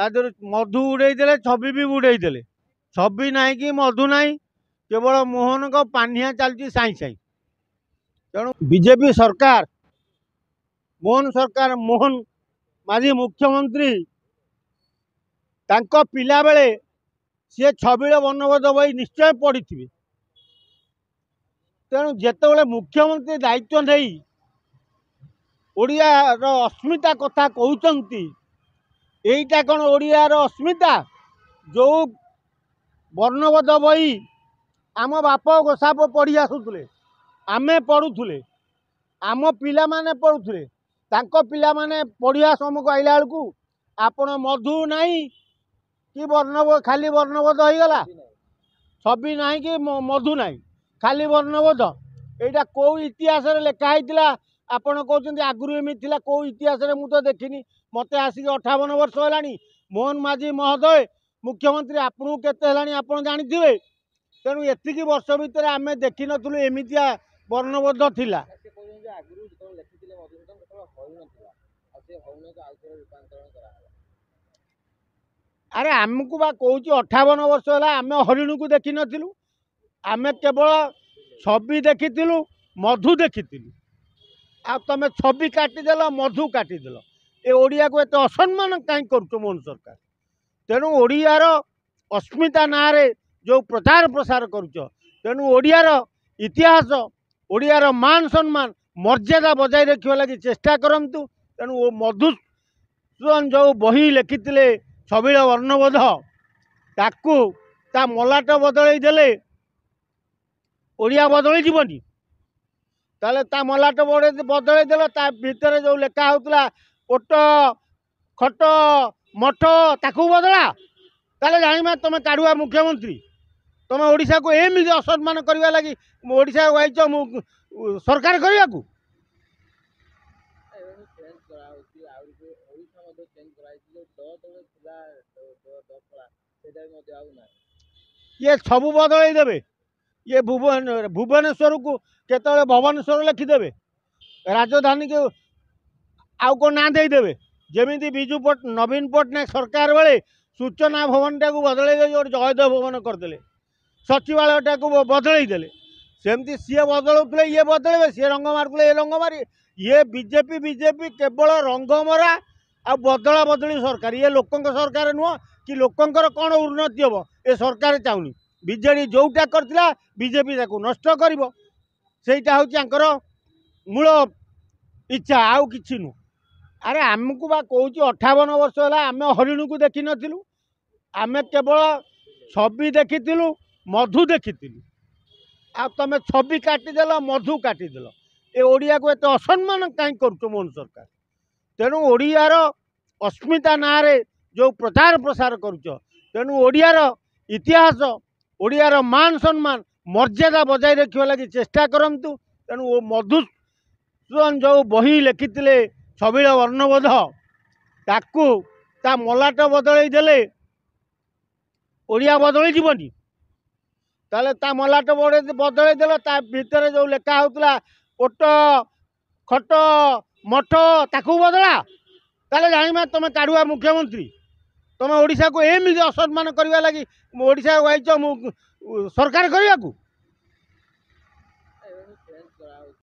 there मधु उड़े छवि भी उड़े छवि ना कि मधु ना केवल मोहन को पानिया चलती साई साई तेणु बीजेपी सरकार मोहन माझी मुख्यमंत्री तांको पिला बेले सी छबिल वर्णबोध बही निश्चय पढ़ी तेणु जिते मुख्यमंत्री दायित्व नहीं ओडियार अस्मिता कथा कहते यहीटा कौन ओडियार अस्मिता जो वर्णबोध बही आम बाप गोसाप पढ़ी आसुले आमे पढ़ुले आम पिला माने पढ़ुले तांको पिला माने पढ़िया समय को आइला बेलू आपण मधु नहीं कि वर्णबोध खाली वर्णबोध हो गला छवि ना कि मधु ना खाली वर्णबोध यहाँ कौ इतिहास लिखाई आपण कहते आगुरी एमती कौ इतिहास मुझे देखनी मत आसिक 58 वर्ष है मोहन माझी महोदय मुख्यमंत्री आपको केते आप जानी तेणु एतिकी वर्ष भितर आम देखी नु एमतिया वर्णबोध थिला अरे आमको बा कौच 58 वर्ष है आम हरिण को देखी नु आम केवल छवि देखी मधु देखी आ तुम छवि काटिदेल मधु काटिदेल ए ओडिया को एत असम्मान कहीं कर मोहन सरकार तेणु ओडियार अस्मिता ना जो प्रचार प्रसार करेणु ओडियार इतिहास ओडियार मान सम्मान मर्यादा बजाय रखा लगी चेष्टा करूँ तेणु मधुसूदन जो बही लिखिते छबिल वर्णबोध ताकू ता मलाट बदल देले ओडिया बदल जीवनी ताले ता मलाट बदल देल ता भितर जो लेखा होता ओट खट मठ ताकू बदला ताले जाना तुम काढ़ुआ मुख्यमंत्री तुम ओडिशा को एमती असम्मान करने लगी ओडिशा आईच सरकार करने को ये सबू बदल देवे ये भुवनेश्वर को केतले भुवनेश्वर लिखिदेवे राजधानी के आउ को ना देदेवे जमी विजु नवीन पट्टनायक सरकार बेले सूचना भवन टाक बदल जयदेव भवन करदे सचिवालय टाक बदल देले सेमती सी बदलुले ये बदल सी रंग मारुले ये रंग मारी ये बीजेपी केवल रंगमरा आ बदला बदली सरकार ये लोकों सरकार नुह कि लोकंर कौन उन्नति हम ए सरकार चाहूनी बीजेडी जोटा करथिला बीजेपी नष्ट करिवो सेटा होकर मूल इच्छा आउ कि नु अरे आमको बा कौच 58 वर्ष है आम हरिण को देखी नु आम केवल छवि देखी मधु देखी आ तुम छवि काटिदेल मधु काटिदेल ए ओडिया को एत असम्मान कहीं कर मोहन सरकार तेणु ओडियार अस्मिता ना जो प्रचार प्रसार करेणु ओडियार इतिहास ओडियार मान सम्मान मर्यादा बजाय रखा लगी चेष्टा करूँ तेणु मधुसूदन जो बही लिखिते छबिल वर्णबोध ताकू ता मलाट बदल देले ओडिया बदल जीवनी ताले ता मलाट बदल देल ता भितर जो लेखा होता ओट खट मठ ताकू बदला ताले जाना तुम काढ़ुआ मुख्यमंत्री तुम ओडिशा को एमती असम्मान करने लगी ओडिशा आईच सरकार करने को